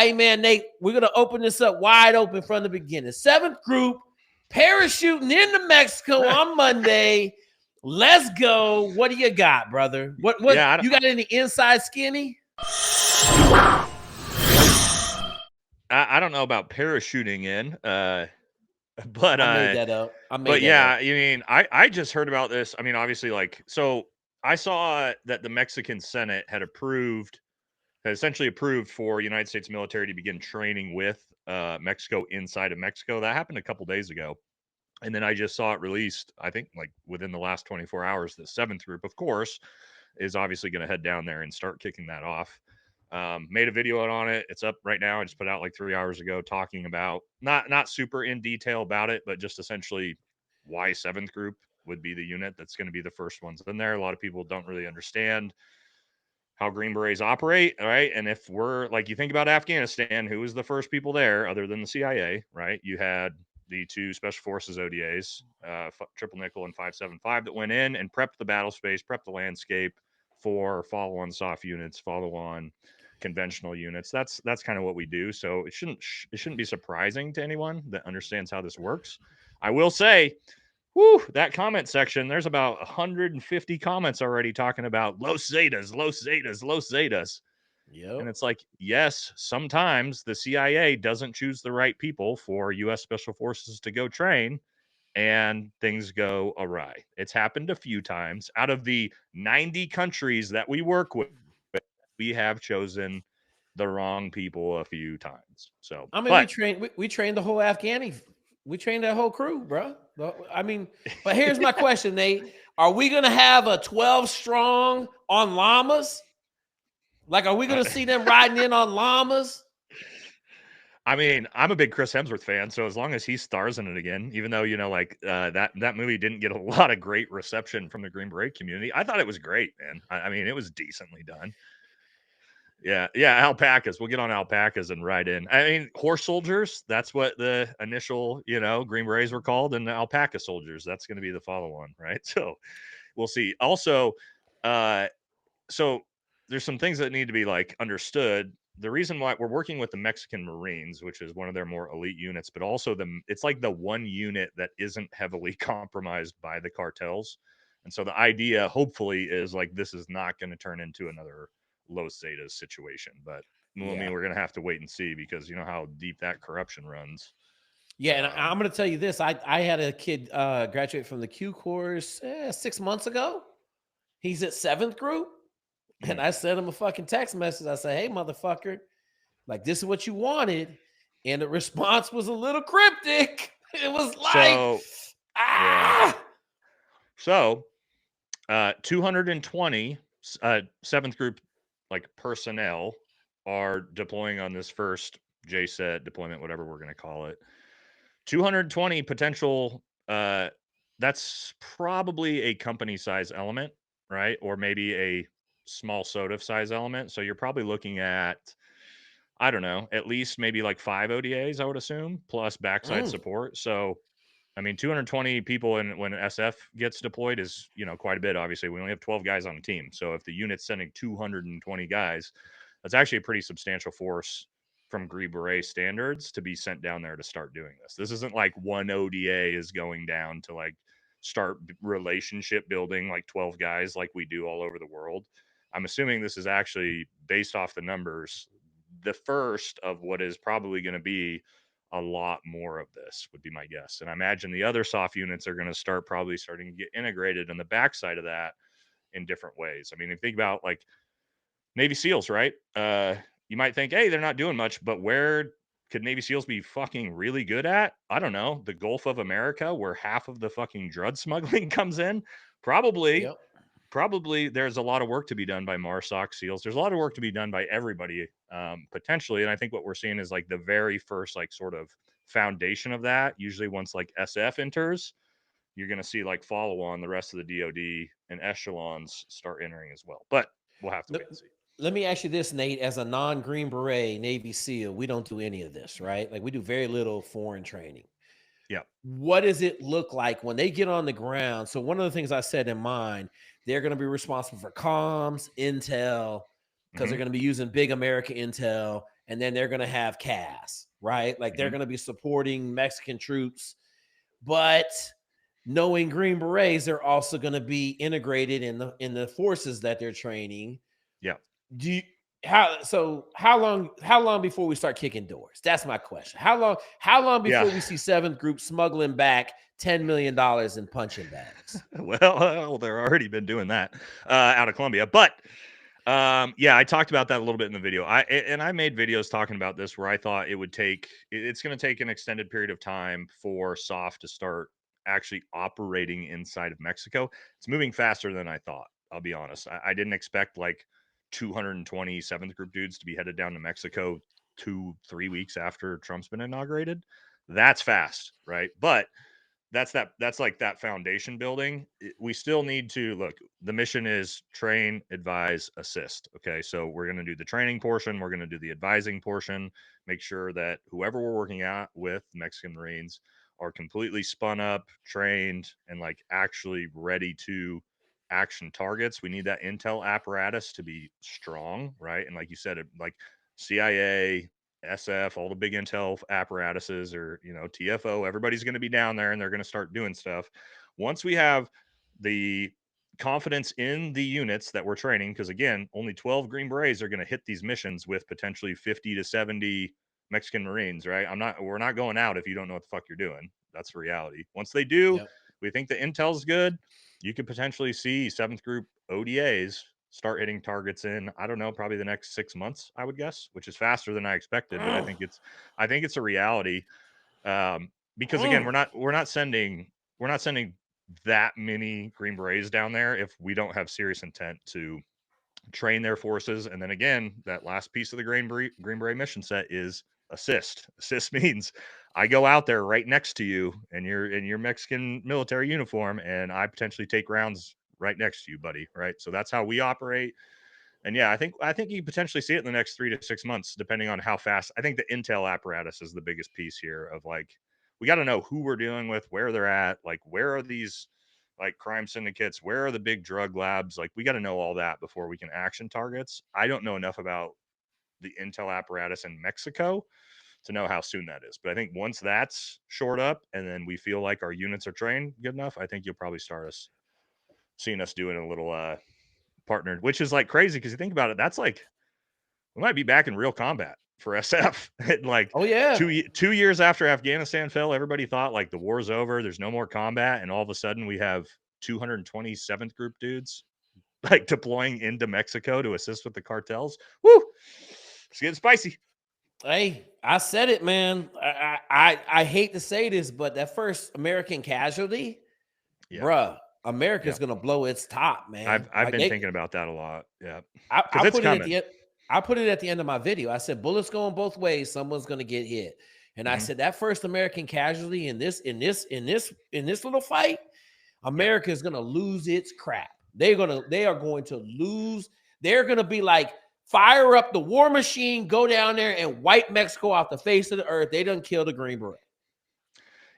Hey, man, Nate, we're going to open this up wide open from the beginning. 7th group, parachuting into Mexico on Monday. Let's go. What do you got, brother? What you got any inside skinny? I don't know about parachuting in, but I made that up. I mean, I just heard about this. I mean, obviously, like, so I saw that the Mexican Senate had essentially approved for United States military to begin training with Mexico inside of Mexico. That happened a couple days ago. And then I just saw it released, I think, like within the last 24 hours. The 7th group, of course, is obviously going to head down there and start kicking that off. Made a video on it. It's up right now. I just put out like 3 hours ago talking about not super in detail about it, but just essentially why 7th group would be the unit that's going to be the first ones in there. A lot of people don't really understand how Green Berets operate, right? And if we're like, you think about Afghanistan, who was the first people there other than the CIA, right? You had the 2 Special Forces ODAs, Triple Nickel and 575, that went in and prepped the battle space, prepped the landscape for follow-on soft units, follow-on conventional units. That's kind of what we do. So it shouldn't be surprising to anyone that understands how this works. I will say, that comment section, there's about 150 comments already talking about Los Zetas, Los Zetas, Los Zetas. Yep. And it's like, yes, sometimes the CIA doesn't choose the right people for U.S. Special Forces to go train, and things go awry. It's happened a few times. Out of the 90 countries that we work with, we have chosen the wrong people a few times. So, I mean, we trained the whole Afghani. We trained that whole crew, bro. I mean, but here's my question, Nate. Are we going to have a 12 strong on llamas? Like, are we going to see them riding in on llamas? I mean, I'm a big Chris Hemsworth fan, so as long as he stars in it again, even though, like, that movie didn't get a lot of great reception from the Green Beret community, I thought it was great, man. I mean, it was decently done. Yeah, alpacas. We'll get on alpacas and ride in. I mean, horse soldiers, that's what the initial, Green Berets were called, and the alpaca soldiers, that's going to be the follow-on, right? So we'll see. Also, so there's some things that need to be, like, understood. The reason why we're working with the Mexican Marines, which is one of their more elite units, but also it's like the one unit that isn't heavily compromised by the cartels. And so the idea, hopefully, is like this is not going to turn into another Los Zetas situation. But I mean, we're going to have to wait and see, because you know how deep that corruption runs. Yeah, and I'm going to tell you this. I had a kid graduate from the Q course 6 months ago. He's at 7th group. And I sent him a fucking text message. I said, hey, motherfucker, like, this is what you wanted. And the response was a little cryptic. It was like, So, 220 7th group, like, personnel are deploying on this first JSET deployment, whatever we're going to call it. 220 potential, that's probably a company size element, right? Or maybe a small SOTF size element. So you're probably looking at, I don't know, at least maybe like 5 ODAs, I would assume, plus backside support. So, I mean, 220 people when SF gets deployed is, quite a bit. Obviously, we only have 12 guys on the team. So if the unit's sending 220 guys, that's actually a pretty substantial force from Green Beret standards to be sent down there to start doing this. This isn't like one ODA is going down to, like, start relationship building like 12 guys like we do all over the world. I'm assuming this is actually, based off the numbers, the first of what is probably going to be a lot more of this, would be my guess. And I imagine the other soft units are going to starting to get integrated on the backside of that in different ways. I mean, if you think about, like, Navy SEALs, right? You might think, hey, they're not doing much, but where could Navy SEALs be fucking really good at? I don't know. The Gulf of America, where half of the fucking drug smuggling comes in? Probably. Yep. Probably there's a lot of work to be done by MARSOC SEALs. There's a lot of work to be done by everybody, potentially. And I think what we're seeing is, like, the very first, like, sort of foundation of that. Usually once, like, SF enters, you're going to see, like, follow on the rest of the DOD and echelons start entering as well. But we'll have to wait and see. Let me ask you this, Nate. As a non-Green Beret Navy SEAL, we don't do any of this, right? Like, we do very little foreign training. Yeah. What does it look like when they get on the ground? So one of the things I said in mind, they're going to be responsible for comms, intel, because they're going to be using big America intel, and then they're going to have CAS, right? Like they're Mhm. going to be supporting Mexican troops, but knowing Green Berets, they're also going to be integrated in the forces that they're training. Yeah. Do you, how long before we start kicking doors? That's my question. How long Yeah. before we see seventh group smuggling back $10 million in punching bags? Well, they're already been doing that out of Colombia, but yeah, I talked about that a little bit in the video. I made videos talking about this where I thought it would take it's going to take an extended period of time for SOF to start actually operating inside of Mexico. It's moving faster than I thought. I'll be honest. I didn't expect like 227th group dudes to be headed down to Mexico 2-3 weeks after Trump's been inaugurated. That's fast, right? But that's like that foundation building. We still need to look. The mission is train, advise, assist. Okay, so we're going to do the training portion, we're going to do the advising portion, make sure that whoever we're working out with, Mexican Marines, are completely spun up, trained, and like actually ready to action targets. We need that intel apparatus to be strong, right? And like you said, like CIA, SF, all the big intel apparatuses, or TFO, everybody's going to be down there and they're going to start doing stuff. Once we have the confidence in the units that we're training, because again, only 12 Green Berets are going to hit these missions with potentially 50 to 70 Mexican Marines, right? We're not going out if you don't know what the fuck you're doing. That's the reality. Once they do, Yep. we think the intel's good. You could potentially see seventh group ODAs start hitting targets in, I don't know, probably the next 6 months, I would guess, which is faster than I expected, but Mm, I think it's a reality. Because again, mm. we're not sending that many Green Berets down there if we don't have serious intent to train their forces. And then again, that last piece of the Green Beret mission set is assist. Assist means I go out there right next to you and you're in your Mexican military uniform and I potentially take rounds right next to you, buddy. Right. So that's how we operate. And yeah, I think you potentially see it in the next 3 to 6 months, depending on how fast. I think the intel apparatus is the biggest piece here. Of like, we got to know who we're dealing with, where they're at, like where are these like crime syndicates, where are the big drug labs? Like we got to know all that before we can action targets. I don't know enough about the intel apparatus in Mexico to know how soon that is. But I think once that's shored up and then we feel like our units are trained good enough, I think you'll probably start us seeing us doing a little partnered, which is like crazy because you think about it, that's like we might be back in real combat for SF. And like Oh yeah. 2 years after Afghanistan fell, everybody thought like the war's over, there's no more combat, and all of a sudden we have 227th group dudes like deploying into Mexico to assist with the cartels. Woo! It's getting spicy. Hey, I said it, man. I hate to say this, but that first American casualty, Yeah, bruh, yeah. America's gonna blow its top, man. I've Like been they, thinking about that a lot. Yeah, I because it's put it at the coming. end. I put it at the end of my video. I said bullets going both ways. Someone's gonna get hit, and I Hmm. said that first American casualty in this little fight, Yeah. America is gonna lose its crap. They are going to lose. They're gonna be like, fire up the war machine, go down there and wipe Mexico off the face of the earth. They done killed the Green Beret.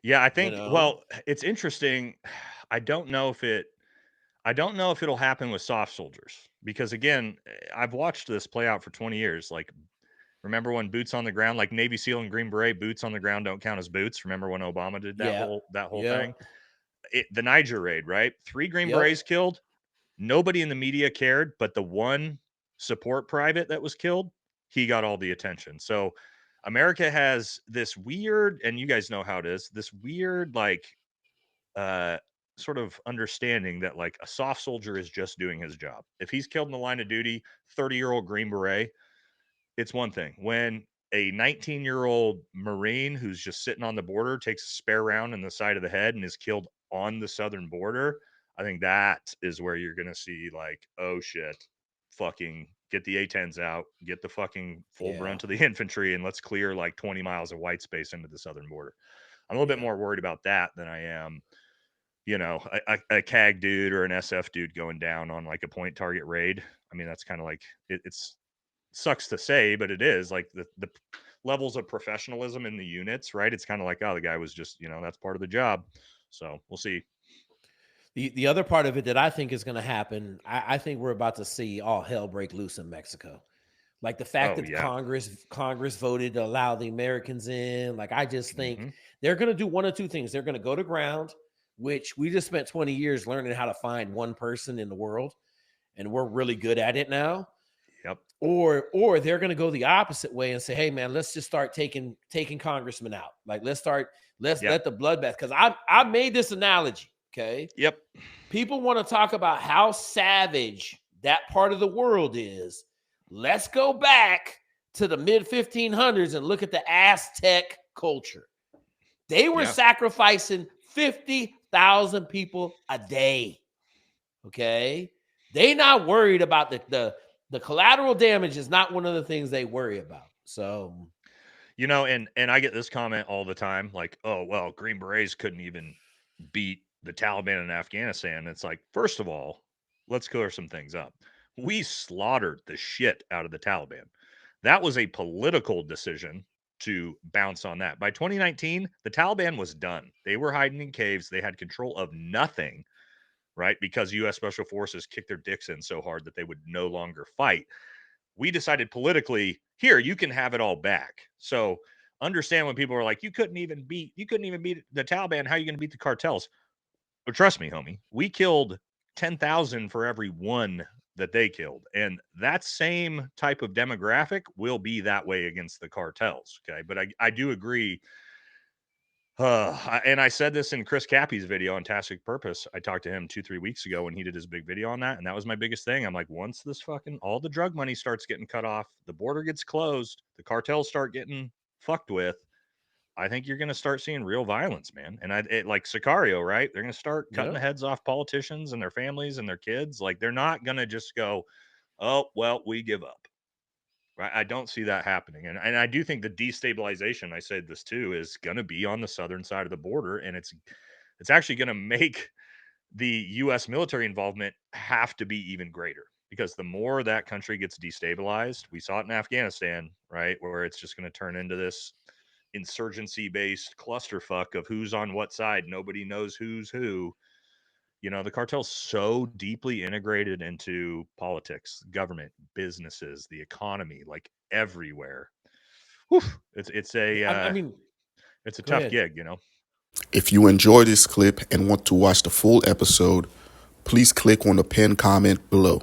Yeah, I You think. know? Well, it's interesting. I don't know if it. I don't know if it'll happen with soft soldiers because again, I've watched this play out for 20 years. Like, remember when boots on the ground, like Navy SEAL and Green Beret, boots on the ground don't count as boots. Remember when Obama did that Yeah. whole thing? Yep. The Niger raid, right? 3 Green Yep. Berets killed. Nobody in the media cared, but the one support private that was killed, he got all the attention. So America has this weird, and you guys know how it is, this weird like uh sort of understanding that like a soft soldier is just doing his job. If he's killed in the line of duty, 30-year-old Green Beret, it's one thing. When a 19-year-old Marine who's just sitting on the border takes a spare round in the side of the head and is killed on the southern border, I think that is where you're going to see like, oh shit, fucking get the A-10s out, get the fucking full Yeah. brunt of the infantry, and let's clear like 20 miles of white space into the southern border. I'm a little bit Yeah. more worried about that than I am, a CAG dude or an SF dude going down on like a point target raid. I mean, that's kind of like it's sucks to say, but it is like the levels of professionalism in the units, right? It's kind of like, oh, the guy was just, that's part of the job. So we'll see. The other part of it that I think is going to happen, I think we're about to see all hell break loose in Mexico. Like the fact Oh that yeah. Congress voted to allow the Americans in. Like I just think hmm they're going to do one of two things. They're going to go to ground, which we just spent 20 years learning how to find one person in the world, and we're really good at it now. Yep. Or they're going to go the opposite way and say, hey man, let's just start taking congressmen out. Like let's Yep. let the bloodbath. Because I made this analogy. Okay, Yep. people want to talk about how savage that part of the world is. Let's go back to the mid 1500s and look at the Aztec culture. They were Yeah. sacrificing 50,000 people a day. Okay, they not worried about the collateral damage is not one of the things they worry about. So, And I get this comment all the time, like, oh well, Green Berets couldn't even beat the Taliban in Afghanistan. It's like, first of all, let's clear some things up. We slaughtered the shit out of the Taliban. That was a political decision to bounce on that. By 2019, the Taliban was done. They were hiding in caves. They had control of nothing, right? Because US Special Forces kicked their dicks in so hard that they would no longer fight. We decided politically, here, you can have it all back. So understand when people are like, you couldn't even beat the Taliban. How are you going to beat the cartels? But trust me, homie, we killed 10,000 for every one that they killed. And that same type of demographic will be that way against the cartels. Okay. But I do agree. And I said this in Chris Cappy's video on Tastic Purpose. I talked to him 2-3 weeks ago when he did his big video on that. And that was my biggest thing. I'm like, once this fucking, all the drug money starts getting cut off, the border gets closed, the cartels start getting fucked with, I think you're going to start seeing real violence, man. And like Sicario, right? They're going to start cutting yeah, the heads off politicians and their families and their kids. Like they're not going to just go, oh, well, we give up. Right? I don't see that happening. And I do think the destabilization, I said this too, is going to be on the southern side of the border. And it's actually going to make the US military involvement have to be even greater because the more that country gets destabilized, we saw it in Afghanistan, right? Where it's just going to turn into this insurgency based clusterfuck of who's on what side. Nobody knows who's who. The cartel's so deeply integrated into politics, government, businesses, the economy, like everywhere. Whew, I mean, it's a go tough ahead. gig. If you enjoy this clip and want to watch the full episode, please click on the pinned comment below.